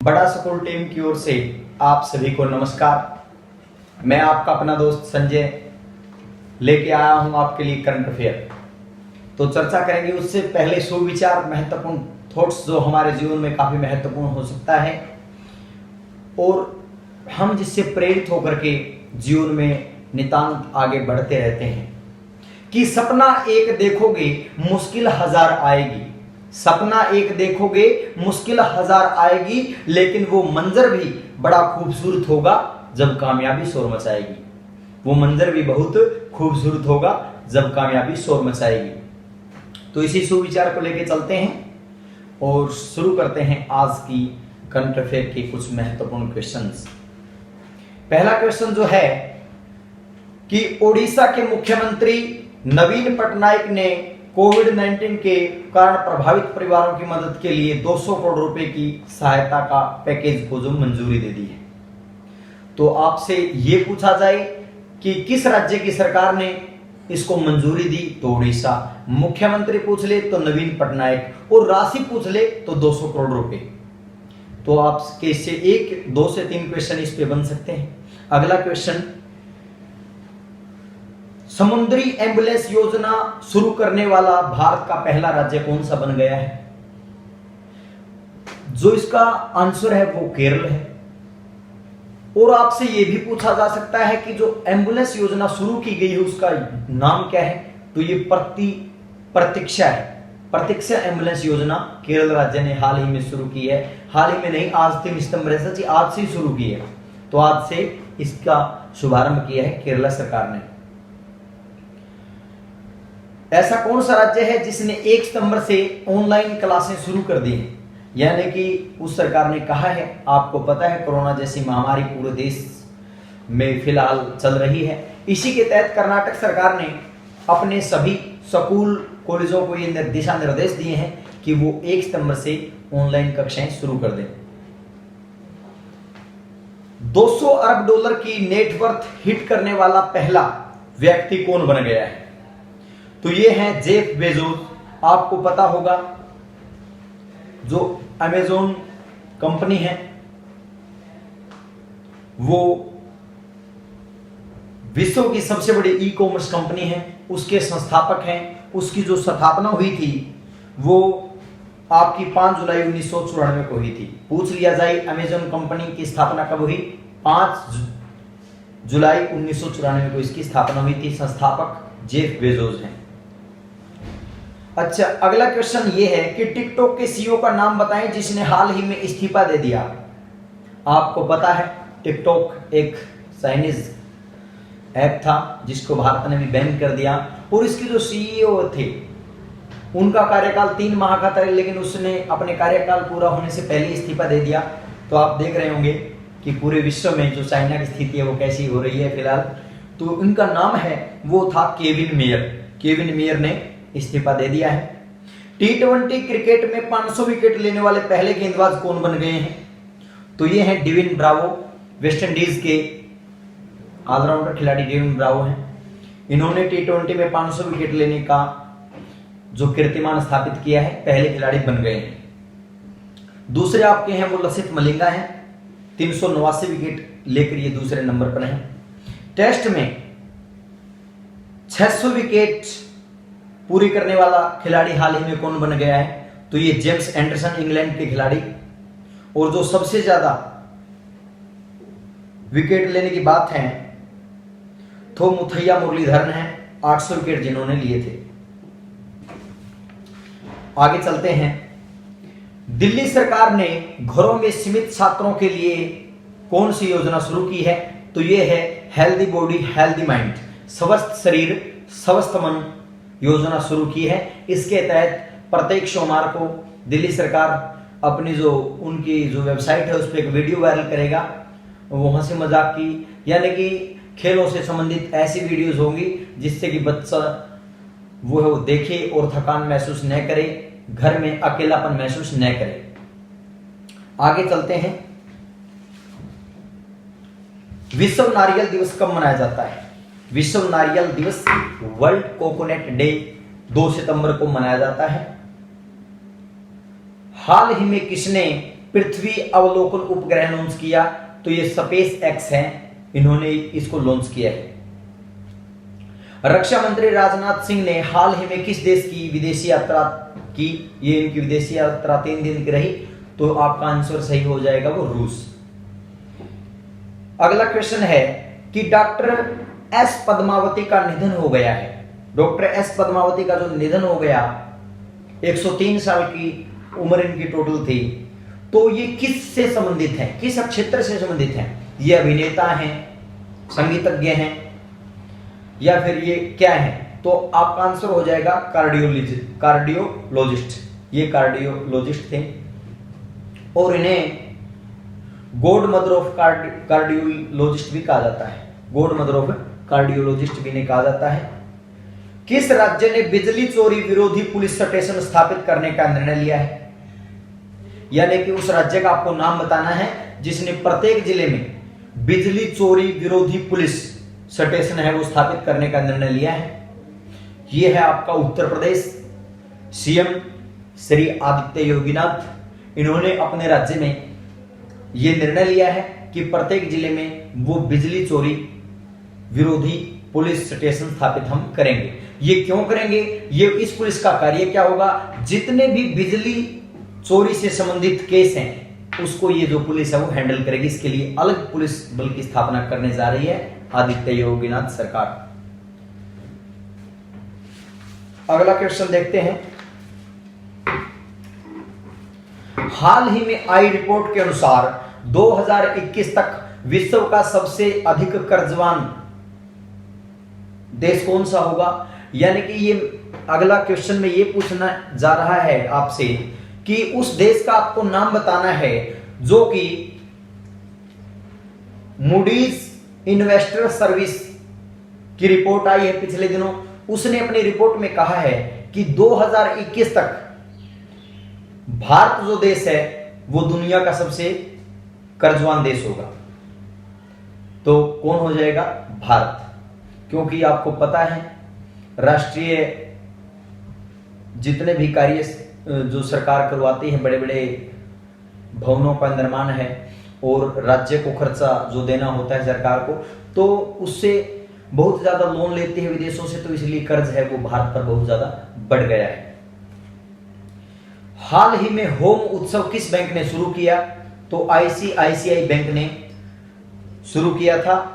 बड़ा school team की ओर से आप सभी को नमस्कार। मैं आपका अपना दोस्त संजय लेके आया हूं आपके लिए करंट अफेयर। तो चर्चा करेंगे उससे पहले सुविचार, महत्वपूर्ण थॉट्स जो हमारे जीवन में काफी महत्वपूर्ण हो सकता है और हम जिससे प्रेरित होकर के जीवन में नितांत आगे बढ़ते रहते हैं। कि सपना एक देखोगे मुश्किल हजार आएगी, सपना एक देखोगे मुश्किल हजार आएगी, लेकिन वो मंजर भी बड़ा खूबसूरत होगा जब कामयाबी शोर मचाएगी। वो मंजर भी बहुत खूबसूरत होगा जब कामयाबी शोर मचाएगी। तो इसी सुविचार को लेकर चलते हैं और शुरू करते हैं आज की करंट अफेयर के कुछ महत्वपूर्ण क्वेश्चंस। पहला क्वेश्चन जो है कि ओडिशा के मुख्यमंत्री नवीन पटनायक ने कोविड-19 के कारण प्रभावित परिवारों की मदद के लिए 200 करोड़ रुपए की सहायता का पैकेज को जो मंजूरी दे दी है। तो आपसे ये पूछा जाए कि किस राज्य की सरकार ने इसको मंजूरी दी, तो ओडिशा। मुख्यमंत्री पूछ ले तो नवीन पटनायक और राशि पूछ ले तो 200 करोड़ रुपए। तो आपके इससे 2 से 3 क्वेश्चन इस पे बन सकते हैं। अगला क्वेश्चन, समुद्री एम्बुलेंस योजना शुरू करने वाला भारत का पहला राज्य कौन सा बन गया है? जो इसका आंसर है वो केरल है। और आपसे यह भी पूछा जा सकता है कि जो एम्बुलेंस योजना शुरू की गई है उसका नाम क्या है? तो ये प्रतीक्षा है। प्रतीक्षा एम्बुलेंस योजना केरल राज्य ने हाल ही में शुरू की है। हाल ही में नहीं, आज 3 सितंबर से आज से शुरू की है। तो आज से इसका शुभारंभ किया है केरला सरकार ने। ऐसा कौन सा राज्य है जिसने 1 सितंबर से ऑनलाइन क्लासें शुरू कर दी हैं? यानी कि उस सरकार ने कहा है, आपको पता है कोरोना जैसी महामारी पूरे देश में फिलहाल चल रही है। इसी के तहत कर्नाटक सरकार ने अपने सभी स्कूल कॉलेजों को ये दिशा निर्देश दिए हैं कि वो 1 सितंबर से ऑनलाइन कक्षाएं शुरू कर दें। 200 अरब डॉलर की नेटवर्थ हिट करने वाला पहला व्यक्ति कौन बन गया है? तो ये है जेफ बेजोस। आपको पता होगा जो अमेज़न कंपनी है वो विश्व की सबसे बड़ी ई कॉमर्स कंपनी है, उसके संस्थापक हैं। उसकी जो स्थापना हुई थी वो आपकी 5 जुलाई 1994 को हुई थी। पूछ लिया जाए अमेज़न कंपनी की स्थापना कब हुई? 5 जुलाई 1994 को इसकी स्थापना हुई थी। संस्थापक जेफ बेजोस हैं। अच्छा, अगला क्वेश्चन ये है कि टिकटॉक के सीईओ का नाम बताएं जिसने हाल ही में इस्तीफा दे दिया। आपको पता है टिकटॉक एक चाइनीज ऐप था जिसको भारत ने भी बैन कर दिया और इसके जो सीईओ थे उनका कार्यकाल 3 माह का था, लेकिन उसने अपने कार्यकाल पूरा होने से पहले इस्तीफा दे दिया। तो आप देख रहे होंगे कि पूरे विश्व में जो चाइना की स्थिति है वो कैसी हो रही है फिलहाल। तो उनका नाम है वो था केविन मेयर। केविन मेयर ने इस्तीफा दे दिया है। T20 क्रिकेट में 500 विकेट लेने वाले पहले गेंदबाज कौन बन गए हैं? तो ये हैं डेविन ब्रावो। वेस्ट इंडीज के ऑलराउंडर खिलाड़ी डेविन ब्रावो हैं। इन्होंने T20 में 500 विकेट लेने का जो कीर्तिमान स्थापित किया है, पहले खिलाड़ी बन गए हैं। दूसरे आपके हैं वो लसित मलिंगा हैं। 389 विकेट लेकर ये दूसरे नंबर पर हैं। टेस्ट में 600 विकेट पूरी करने वाला खिलाड़ी हाल ही में कौन बन गया है? तो ये जेम्स एंडरसन, इंग्लैंड के खिलाड़ी। और जो सबसे ज्यादा विकेट लेने की बात है तो मुथैया मुरलीधरन है, 800 विकेट जिन्होंने लिए थे। आगे चलते हैं। दिल्ली सरकार ने घरों में सीमित छात्रों के लिए कौन सी योजना शुरू की है? तो ये है हेल्दी बॉडी हेल्दी माइंड, स्वस्थ शरीर स्वस्थ मन योजना शुरू की है। इसके तहत प्रत्येक सोमवार को दिल्ली सरकार अपनी जो उनकी जो वेबसाइट है उस पर एक वीडियो वायरल करेगा। वो हंसी मजाक की यानी कि खेलों से संबंधित ऐसी वीडियोस होंगी जिससे कि बच्चा वो देखे और थकान महसूस न करे, घर में अकेलापन महसूस न करे। आगे चलते हैं। विश्व नारियल दिवस कब मनाया जाता है? विश्व नारियल दिवस वर्ल्ड कोकोनट डे 2 सितंबर को मनाया जाता है। हाल ही में किसने पृथ्वी अवलोकन उपग्रह लॉन्च किया, तो ये स्पेस एक्स है, इन्होंने इसको लॉन्च किया है। रक्षा मंत्री राजनाथ सिंह ने हाल ही में किस देश की विदेशी यात्रा की? ये इनकी विदेशी यात्रा 3 दिन की रही, तो आपका आंसर सही हो जाएगा वो रूस। अगला क्वेश्चन है कि डॉक्टर एस पद्मावती का निधन हो गया है। डॉक्टर एस पद्मावती का जो निधन हो गया, 103 साल की उम्र इनकी टोटल थी। तो ये किस से संबंधित हैं, किस क्षेत्र से संबंधित हैं? ये अभिनेता हैं, संगीतज्ञ हैं, या फिर ये क्या है? तो आपका आंसर हो जाएगा कार्डियोलॉजिस्ट। ये कार्डियोलॉजिस्ट थे और इन्हें गॉड मदर ऑफ कार्डियोलॉजिस्ट भी कहा जाता है। गॉड मदर ऑफ कार्डियोलॉजिस्ट भी इन्हें कहा जाता है। किस राज्य ने बिजली चोरी विरोधी पुलिस स्टेशन स्थापित करने का निर्णय लिया है? यानी कि उस राज्य का आपको नाम बताना है जिसने प्रत्येक जिले में बिजली चोरी विरोधी पुलिस स्टेशन है वो स्थापित करने का निर्णय लिया है। यह है आपका उत्तर प्रदेश। सीएम श्री आदित्य योगीनाथ, इन्होंने अपने राज्य में यह निर्णय लिया है कि प्रत्येक जिले में वो बिजली चोरी विरोधी पुलिस स्टेशन स्थापित हम करेंगे। ये क्यों करेंगे? ये इस पुलिस का कार्य क्या होगा? जितने भी बिजली चोरी से संबंधित केस हैं उसको ये जो पुलिस है वो हैंडल करेगी। इसके लिए अलग पुलिस बल की स्थापना करने जा रही है आदित्य योगीनाथ सरकार। अगला क्वेश्चन देखते हैं। हाल ही में आई रिपोर्ट के अनुसार 2021 तक विश्व का सबसे अधिक कर्जवान देश कौन सा होगा? यानी कि ये अगला क्वेश्चन में ये पूछना जा रहा है आपसे कि उस देश का आपको नाम बताना है जो कि मूडीज इन्वेस्टर सर्विस की रिपोर्ट आई है पिछले दिनों। उसने अपनी रिपोर्ट में कहा है कि 2021 तक भारत जो देश है वो दुनिया का सबसे कर्जवान देश होगा। तो कौन हो जाएगा? भारत। क्योंकि आपको पता है राष्ट्रीय जितने भी कार्य जो सरकार करवाती है, बड़े बड़े भवनों का निर्माण है और राज्य को खर्चा जो देना होता है सरकार को, तो उससे बहुत ज्यादा लोन लेती है विदेशों से, तो इसलिए कर्ज है वो भारत पर बहुत ज्यादा बढ़ गया है। हाल ही में होम उत्सव किस बैंक ने शुरू किया? तो आईसीआईसीआई बैंक ने शुरू किया था।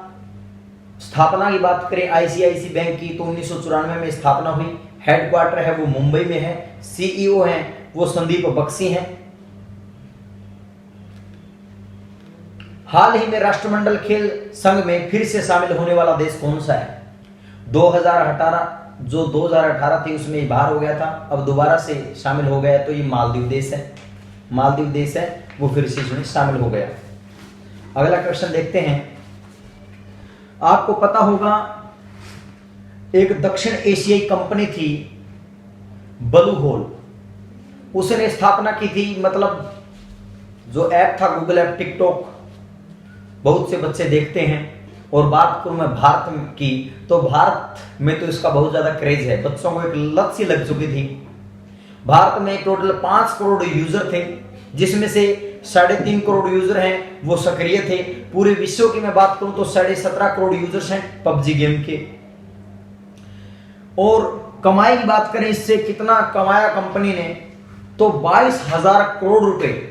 स्थापना की बात करें आईसीआईसीआई बैंक की तो 1994 में स्थापना हुई। हेडक्वार्टर है वो मुंबई में है। सीईओ हैं वो संदीप बख्शी हैं। हाल ही में राष्ट्रमंडल खेल संघ में फिर से शामिल होने वाला देश कौन सा है? 2018 थी उसमें बाहर हो गया था, अब दोबारा से शामिल हो गया, तो ये मालदीव देश है। मालदीव देश है वो फिर से इसमें शामिल हो गया। अगला क्वेश्चन देखते हैं। आपको पता होगा एक दक्षिण एशियाई कंपनी थी ब्लू होल, उसने स्थापना की थी। मतलब जो ऐप था गूगल ऐप, टिकटॉक बहुत से बच्चे देखते हैं। और बात करूं मैं भारत की, तो भारत में तो इसका बहुत ज्यादा क्रेज है, बच्चों को एक लत सी लग चुकी थी। भारत में टोटल 5 करोड़ यूजर थे, जिसमें से 3.5 करोड़ यूजर हैं वो सक्रिय थे। पूरे विश्व की मैं बात करूं तो 17.5 करोड़ यूजर्स हैं पबजी गेम के। और कमाई की बात करें, इससे कितना कमाया कंपनी ने, तो 22,000 करोड़ रुपए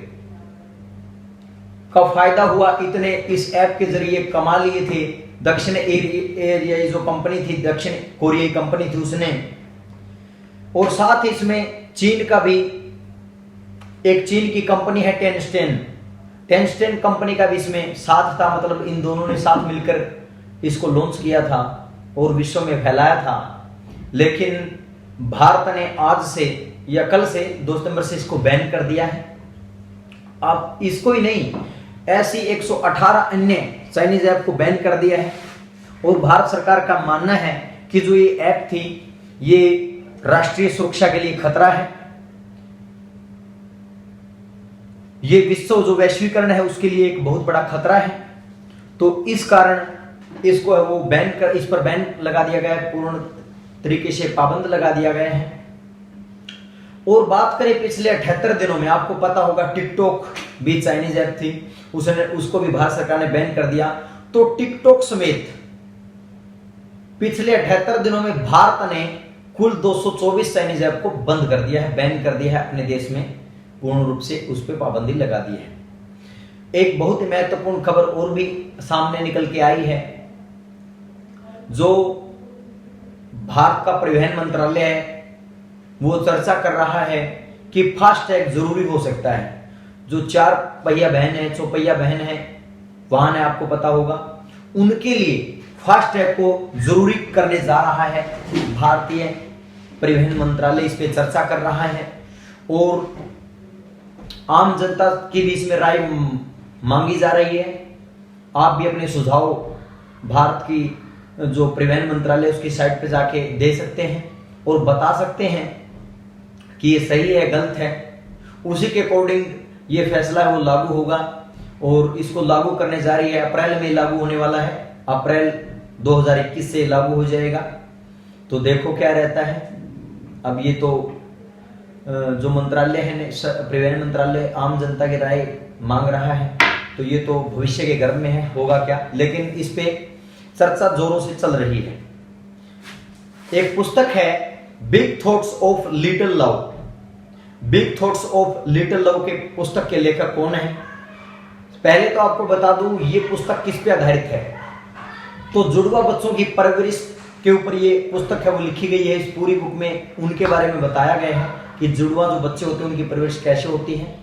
का फायदा हुआ। इतने इस ऐप के जरिए कमा लिए थे। दक्षिण एरियाई जो कंपनी थी, दक्षिण कोरियाई कंपनी थी उसने। और साथ ही इसमें चीन का भी, एक चीन की कंपनी है टेंस्टेन कंपनी का भी इसमें साथ था। मतलब इन दोनों ने साथ मिलकर इसको लॉन्च किया था और विश्व में फैलाया था। लेकिन भारत ने आज से या कल से 2 सितंबर से इसको बैन कर दिया है। अब इसको ही नहीं, ऐसी 118 अन्य चाइनीज ऐप को बैन कर दिया है। और भारत सरकार का मानना है कि जो ये ऐप थी ये राष्ट्रीय सुरक्षा के लिए खतरा है। ये विश्व जो वैश्वीकरण है उसके लिए एक बहुत बड़ा खतरा है। तो इस कारण इसको वो इस पर बैन लगा दिया गया है, पूर्ण तरीके से पाबंद लगा दिया गया है। और बात करें पिछले 78 दिनों में, आपको पता होगा टिकटॉक भी चाइनीज ऐप थी, उसको भी भारत सरकार ने बैन कर दिया। तो टिकटॉक समेत पिछले 78 दिनों में भारत ने कुल 224 चाइनीज ऐप को बंद कर दिया है, बैन कर दिया है अपने देश में, पूर्ण रूप से उस पर पाबंदी लगा दी है। एक बहुत ही महत्वपूर्ण खबर और भी सामने निकल के आई है, जो भारत का परिवहन मंत्रालय है वो चर्चा कर रहा है कि फास्टैग जरूरी हो सकता है। जो 4 पहिया बहन है, चौपहिया बहन है, वाहन है, आपको पता होगा, उनके लिए फास्टैग को जरूरी करने जा रहा है भारतीय परिवहन मंत्रालय, इस पे चर्चा कर रहा है और आम जनता के बीच में राय मांगी जा रही है। आप भी अपने सुझाव भारत की जो परिवहन मंत्रालय उसकी साइट पे जाके दे सकते हैं और बता सकते हैं कि ये सही है गलत है। उसी के अकॉर्डिंग ये फैसला है वो लागू होगा और इसको लागू करने जा रही है, अप्रैल में लागू होने वाला है, अप्रैल 2021 से लागू हो जाएगा। तो देखो क्या रहता है। अब ये तो जो मंत्रालय है, परिवहन मंत्रालय आम जनता की राय मांग रहा है, तो ये तो भविष्य के गर्भ में है, होगा क्या, लेकिन इस पे चर्चा जोरों से चल रही है। एक पुस्तक है big thoughts of little love. Big thoughts of little love के पुस्तक के लेखक कौन है? पहले तो आपको बता दूं ये पुस्तक किस पे आधारित है। तो जुड़वा बच्चों की परवरिश के ऊपर ये पुस्तक है वो लिखी गई है। इस पूरी बुक में उनके बारे में बताया गया है कि जुड़वा जो बच्चे होते हैं उनकी परवरिश कैसे होती है।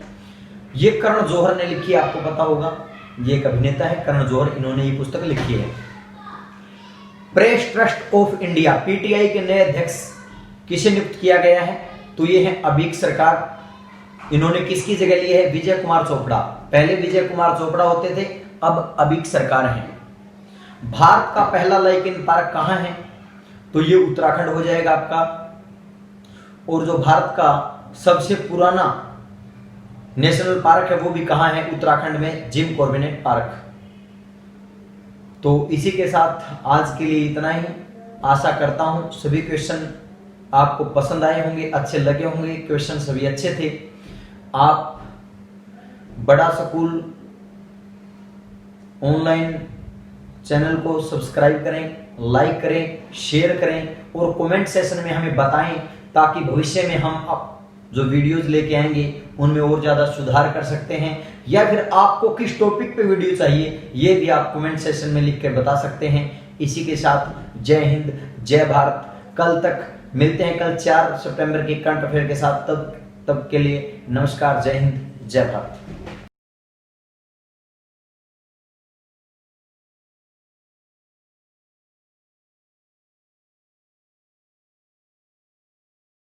ये करण जौहर ने लिखी है, आपको पता होगा, ये एक अभिनेता है करण जौहर, इन्होंने ये पुस्तक लिखी है। Press trust of India, PTI के नए अध्यक्ष किसे नियुक्त किया गया है? तो ये है अभीक सरकार। इन्होंने किसकी जगह ली है? विजय कुमार चोपड़ा। पहले विजय कुमार चोपड़ा होते थे, अब अभीक सरकार है। भारत का पहला लाइकेन पार्क कहां है? तो ये उत्तराखंड हो जाएगा आपका। और जो भारत का सबसे पुराना नेशनल पार्क है वो भी कहां है? उत्तराखंड में, जिम कॉर्बेट पार्क। तो इसी के साथ आज के लिए इतना ही। आशा करता हूं सभी क्वेश्चन आपको पसंद आए होंगे, अच्छे लगे होंगे। क्वेश्चन सभी अच्छे थे। आप बड़ा स्कूल ऑनलाइन चैनल को सब्सक्राइब करें, लाइक करें, शेयर करें और कमेंट सेशन में हमें बताएं, ताकि भविष्य में हम जो वीडियोस लेके आएंगे उनमें और ज्यादा सुधार कर सकते हैं। या फिर आपको किस टॉपिक पे वीडियो चाहिए ये भी आप कमेंट सेशन में लिख कर बता सकते हैं। इसी के साथ जय हिंद, जय भारत। कल तक मिलते हैं, कल 4 सितंबर के करंट अफेयर के साथ। तब के लिए नमस्कार, जय हिंद, जय भारत।